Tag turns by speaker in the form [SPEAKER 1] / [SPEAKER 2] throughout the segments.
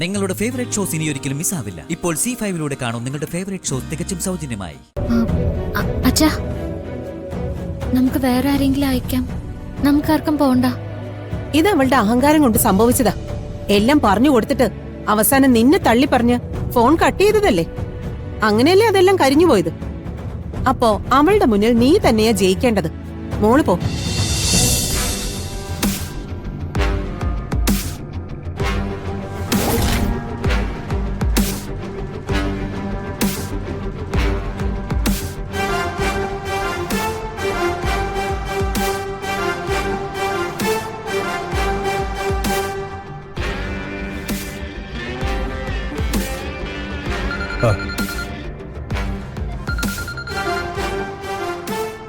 [SPEAKER 1] നിങ്ങളുടെ favourite shows ഇനി ഒരിക്കലും മിസ്സാവില്ല. ഇപ്പോൾ C5 കാണും നിങ്ങളുടെ ഫേവറേറ്റ് ഷോസ് തികച്ചും സൗജന്യമായി.
[SPEAKER 2] അച്ഛാ, നമുക്ക് വേറെ ആരെങ്കിലും അയക്കാം. നമുക്കാർക്കും പോണ്ട.
[SPEAKER 3] ഇത് അവളുടെ അഹങ്കാരം കൊണ്ട് സംഭവിച്ചതാ. എല്ലാം പറഞ്ഞു കൊടുത്തിട്ട് അവസാനം നിന്നെ തള്ളി പറഞ്ഞ് ഫോൺ കട്ട് ചെയ്തതല്ലേ. അങ്ങനെയല്ലേ അതെല്ലാം കരിഞ്ഞു പോയത്. അപ്പോ അവളുടെ മുന്നിൽ നീ തന്നെയാ ജയിക്കേണ്ടത്. മോള് പോ.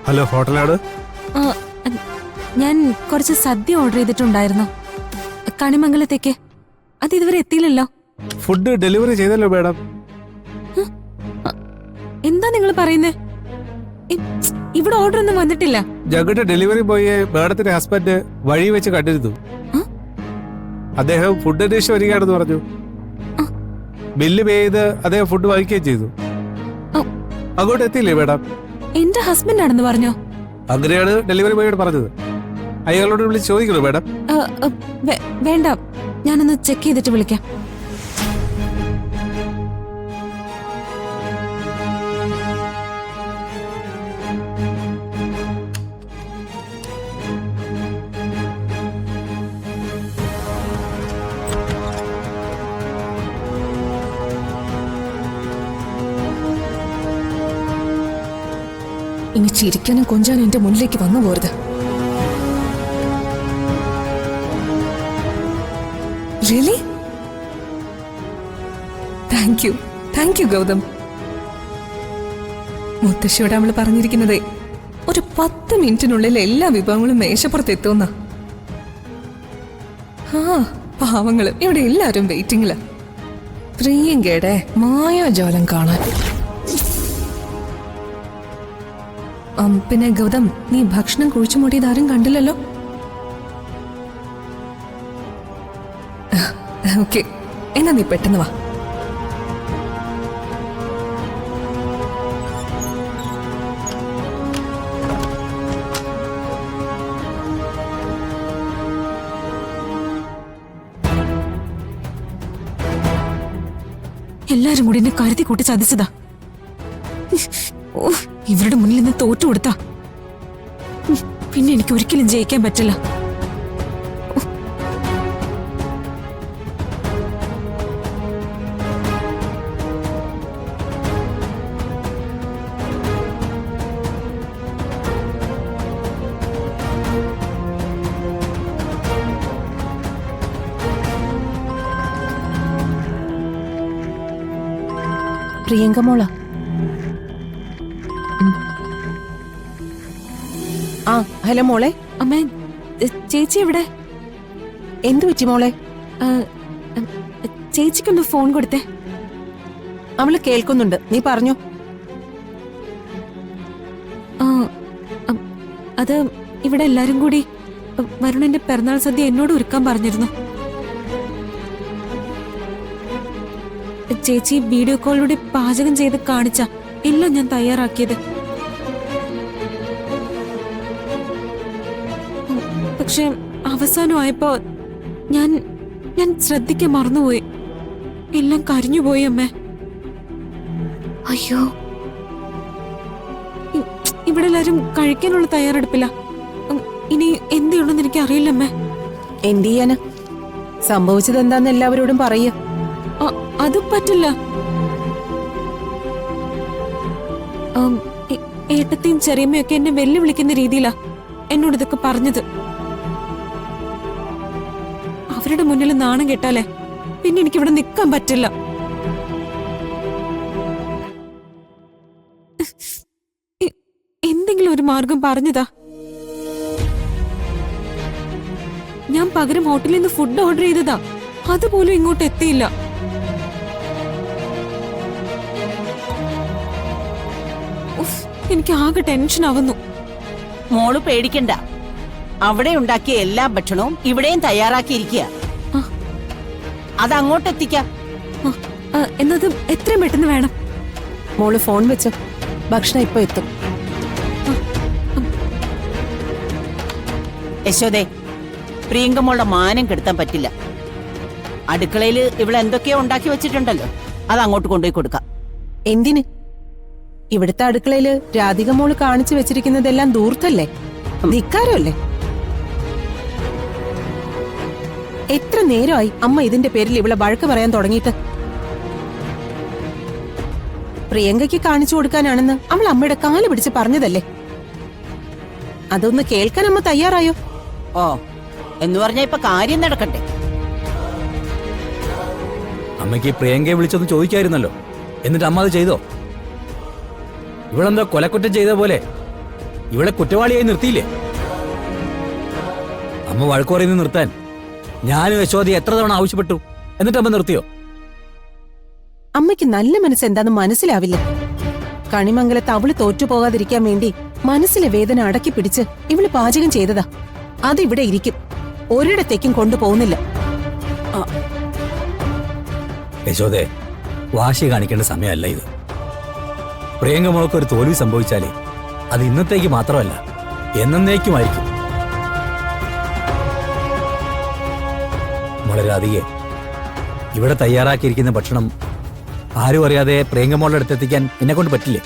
[SPEAKER 4] ഹലോ, ഹോട്ടലാണ്?
[SPEAKER 5] ഞാൻ കുറച്ച് സദ്യ ഓർഡർ ചെയ്തിട്ടുണ്ടായിരുന്നു കണിമംഗലത്തേക്ക്. അത് ഇതുവരെ എത്തിയില്ലല്ലോ.
[SPEAKER 4] ഫുഡ് ഡെലിവറി ചെയ്തല്ലോ മാഡം.
[SPEAKER 5] എന്താ നിങ്ങൾ പറയുന്നേ? ഇവിടെ ഓർഡർ ഒന്നും വന്നിട്ടില്ല.
[SPEAKER 4] ഞങ്ങളുടെ ഡെലിവറി ബോയെ മാഡത്തിന്റെ ഹസ്ബൻഡ് വഴി വെച്ച് കണ്ടിരുന്നു. അദ്ദേഹം ഫുഡ് അന്വേഷിച്ച് വരികയാണെന്ന് പറഞ്ഞു. ബില്ല് പേ ചെയ്ത് അദ്ദേഹം ഫുഡ് വാങ്ങിക്കുകയും ചെയ്തു. അങ്ങോട്ട് എത്തിയില്ലേ മാഡം?
[SPEAKER 5] എന്റെ ഹസ്ബൻഡ് ആണെന്ന് പറഞ്ഞോ?
[SPEAKER 4] അങ്ങനെയാണ് ഡെലിവറി ബോയോട് പറഞ്ഞത്. അയാളോട് വിളിച്ച് ചോദിക്കണോ മാഡം?
[SPEAKER 5] വേണ്ട, ഞാനൊന്ന് ചെക്ക് ചെയ്തിട്ട് വിളിക്കാം. ഇനി ചിരിക്കാനും കൊഞ്ചാനും എന്റെ മുന്നിലേക്ക് വന്നു പോരുത്. റിയലി? Thank you Gautam. മുത്തശ്ശിയോട് അവള് പറഞ്ഞിരിക്കുന്നതേ ഒരു 10 മിനിറ്റിനുള്ളിൽ എല്ലാ വിഭവങ്ങളും മേശപ്പുറത്ത് എത്തുന്ന. പാവങ്ങള് ഇവിടെ എല്ലാരും വെയിറ്റിംഗില്. പ്രിയങ്കയുടെ മായാജാലം കാണാൻ. പിന്നെ ഗൗതം, നീ ഭക്ഷണം കുഴിച്ചു മൂടിയത് ആരും കണ്ടില്ലല്ലോ? ഓക്കെ, എന്നാ നീ പെട്ടെന്ന് വാ. എല്ലാരും കൂടി എന്നെ കരുതി കൂട്ടി ചതിച്ചതാ. ഇവരുടെ മുന്നിൽ നിന്ന് തോറ്റു കൊടുത്താ പിന്നെ എനിക്ക് ഒരിക്കലും ജയിക്കാൻ പറ്റില്ല.
[SPEAKER 3] പ്രിയങ്ക മോള. ഹലോ മോളെ.
[SPEAKER 5] അമ്മേ, ചേച്ചി എവിടെ?
[SPEAKER 3] എന്തു പറ്റി മോളെ?
[SPEAKER 5] ചേച്ചിക്കൊന്ന് ഫോൺ കൊടുത്തേ.
[SPEAKER 3] അവള് കേൾക്കുന്നുണ്ട്, നീ പറഞ്ഞു.
[SPEAKER 5] അത് ഇവിടെ എല്ലാരും കൂടി വരുണിന്റെ പിറന്നാൾ സദ്യ എന്നോട് ഒരുക്കാൻ പറഞ്ഞിരുന്നു. ചേച്ചി വീഡിയോ കോളിലൂടെ പാചകം ചെയ്ത് കാണിച്ച എല്ലാം ഞാൻ തയ്യാറാക്കിയത്. പക്ഷെ അവസാനമായപ്പോ ഞാൻ ശ്രദ്ധിക്കാൻ മറന്നുപോയി. എല്ലാം കരിഞ്ഞുപോയി അമ്മേ.
[SPEAKER 2] അയ്യോ,
[SPEAKER 5] ഇവിടെ എല്ലാരും കഴിക്കാനുള്ള തയ്യാറെടുപ്പില്ല. ഇനി എന്തുണ്ടെന്ന് എനിക്ക് അറിയില്ലമ്മേ.
[SPEAKER 3] എന്ത് ചെയ്യാന്? സംഭവിച്ചത് എന്താന്ന് എല്ലാവരോടും പറയ.
[SPEAKER 5] അത് പറ്റില്ല. ഏട്ടത്തെയും ചെറിയമ്മയൊക്കെ എന്നെ വെല്ലുവിളിക്കുന്ന രീതിയിലാ എന്നോട് ഇതൊക്കെ പറഞ്ഞത്. അവരുടെ മുന്നിൽ നാണം കെട്ടാലേ പിന്നെ എനിക്കിവിടെ നിൽക്കാൻ പറ്റില്ല. എന്തെങ്കിലും ഒരു മാർഗം പറഞ്ഞതാ. ഞാൻ പകരം ഹോട്ടലിൽ നിന്ന് ഫുഡ് ഓർഡർ ചെയ്തതാ. അതുപോലും ഇങ്ങോട്ട് എത്തിയില്ല. എനിക്ക് ആകെ ടെൻഷൻ ആവുന്നു.
[SPEAKER 6] മോള് പേടിക്കണ്ട. അവിടെ ഉണ്ടാക്കിയ എല്ലാ ഭക്ഷണവും ഇവിടെയും തയ്യാറാക്കിയിരിക്കുക. അത് അങ്ങോട്ട് എത്തിക്കാം.
[SPEAKER 5] എന്നത് എത്രയും പെട്ടെന്ന് വേണം.
[SPEAKER 3] മോള് ഫോൺ വെച്ച് ഭക്ഷണം ഇപ്പൊ എത്തും.
[SPEAKER 6] യശോദേ, പ്രിയങ്കമ്മളുടെ മാനം കെടുത്താൻ പറ്റില്ല. അടുക്കളയിൽ ഇവിടെ എന്തൊക്കെയോ ഉണ്ടാക്കി വെച്ചിട്ടുണ്ടല്ലോ, അത് അങ്ങോട്ട് കൊണ്ടുപോയി കൊടുക്കാം.
[SPEAKER 3] എന്തിന്? ഇവിടുത്തെ അടുക്കളയില് രാധിക മോള് കാണിച്ചു വെച്ചിരിക്കുന്നതെല്ലാം ദൂർത്തല്ലേ, ധിക്കാരമല്ലേ? എത്ര നേരമായി അമ്മ ഇതിന്റെ പേരിൽ ഇവിടെ വഴക്ക് പറയാൻ തുടങ്ങിയിട്ട്? പ്രിയങ്കയ്ക്ക് കാണിച്ചു കൊടുക്കാനാണെന്ന് അവൾ അമ്മയുടെ കാല് പിടിച്ച് പറഞ്ഞതല്ലേ? അതൊന്ന് കേൾക്കാൻ അമ്മ തയ്യാറായോ?
[SPEAKER 6] ഓ, എന്ന് പറഞ്ഞാ ഇപ്പൊ കാര്യം നടക്കട്ടെ.
[SPEAKER 7] അമ്മയ്ക്ക് പ്രിയങ്കയെ വിളിച്ചൊന്ന് ചോദിക്കായിരുന്നല്ലോ, എന്നിട്ട് അമ്മ അത് ചെയ്തോ? ഇവളെന്തോ കൊലക്കുറ്റം ചെയ്ത പോലെ ഇവളെ കുറ്റവാളിയായി നിർത്തിയില്ലേ? അമ്മ വഴക്കു പറയുന്നത് നിർത്താൻ ഞാനും യശോദ എത്ര തവണ ആവശ്യപ്പെട്ടു, എന്നിട്ട് അമ്മ നിർത്തിയോ?
[SPEAKER 3] അമ്മയ്ക്ക് നല്ല മനസ്സ് എന്താന്ന് മനസ്സിലാവില്ല. കണിമംഗലത്ത് അവള് തോറ്റുപോകാതിരിക്കാൻ വേണ്ടി മനസ്സിലെ വേദന അടക്കി പിടിച്ച് ഇവള് പാചകം ചെയ്തതാ. അതിവിടെ ഇരിക്കും, ഒരിടത്തേക്കും കൊണ്ടുപോകുന്നില്ല.
[SPEAKER 7] യശോദേ, വാശി കാണിക്കേണ്ട സമയമല്ല ഇത്. പ്രിയങ്ക മോൾക്ക് ഒരു തോൽവി സംഭവിച്ചാലേ അത് ഇന്നത്തേക്ക് മാത്രമല്ല, എന്നേക്കുമായിരിക്കും. മോളെ രാധികെ, ഇവിടെ തയ്യാറാക്കിയിരിക്കുന്ന ഭക്ഷണം ആരും അറിയാതെ പ്രിയങ്ക മോളുടെ അടുത്തെത്തിക്കാൻ എന്നെ കൊണ്ട് പറ്റില്ലേ?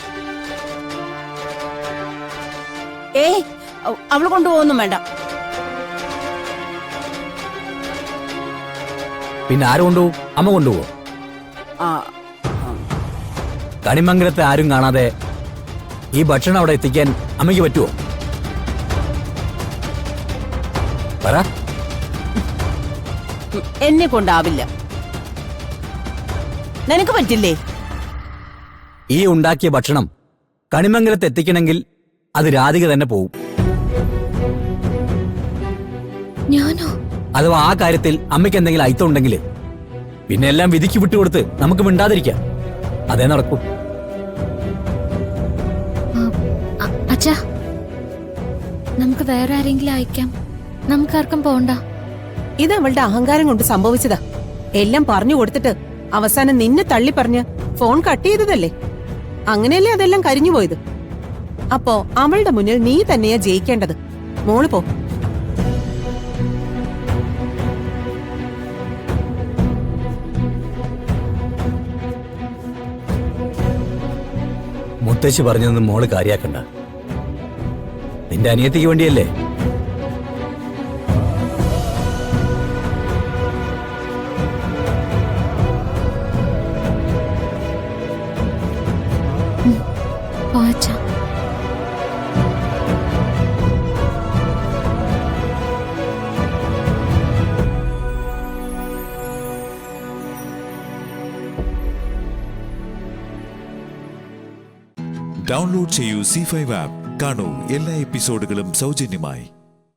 [SPEAKER 6] ഏയ്, അവള് കൊണ്ടുപോകൊന്നും വേണ്ട.
[SPEAKER 7] പിന്നെ ആര് കൊണ്ടുപോകും? അമ്മ കൊണ്ടുപോകും.
[SPEAKER 6] ആ,
[SPEAKER 7] കണിമംഗലത്തെ ആരും കാണാതെ ഈ ഭക്ഷണം അവിടെ എത്തിക്കാൻ അമ്മയ്ക്ക് പറ്റുമോ? പറ.
[SPEAKER 6] എന്നെ കൊണ്ടാവില്ല. നിനക്ക് പറ്റില്ലേ?
[SPEAKER 7] ഈ ഉണ്ടാക്കിയ ഭക്ഷണം കണിമംഗലത്ത് എത്തിക്കണമെങ്കിൽ അത് രാധിക തന്നെ പോവും.
[SPEAKER 2] ഞാനോ?
[SPEAKER 7] അഥവാ ആ കാര്യത്തിൽ അമ്മയ്ക്ക് എന്തെങ്കിലും അയിത്തം ഉണ്ടെങ്കിൽ പിന്നെ എല്ലാം വിധിക്ക് വിട്ടുകൊടുത്ത് നമുക്ക് മിണ്ടാതിരിക്കാം. അതേ നടക്കൂ.
[SPEAKER 2] അച്ഛാ, നമുക്ക് വേറെ ആരെങ്കിലും അയക്കാം. നമുക്കാർക്കും പോണ്ട.
[SPEAKER 3] ഇത് അവളുടെ അഹങ്കാരം കൊണ്ട് സംഭവിച്ചതാ. എല്ലാം പറഞ്ഞു കൊടുത്തിട്ട് അവസാനം നിന്നെ തള്ളി പറഞ്ഞ് ഫോൺ കട്ട് ചെയ്തതല്ലേ? അങ്ങനെയല്ലേ അതെല്ലാം കരിഞ്ഞുപോയത്? അപ്പോ അവളുടെ മുന്നിൽ നീ തന്നെയാ ജയിക്കേണ്ടത്. മോള് പോ.
[SPEAKER 7] മുത്തശ്ശി പറഞ്ഞതൊന്നും മോള് കാര്യാക്കണ്ട. നിന്റെ അനിയത്തിക്ക് വേണ്ടിയല്ലേ?
[SPEAKER 2] പോ അച്ഛാ.
[SPEAKER 8] ഡൗൺലോഡ് ചെയ്യൂ C5 ആപ്പ്. കാണൂ എല്ലാ എപ്പിസോഡുകളും സൗജന്യമായി.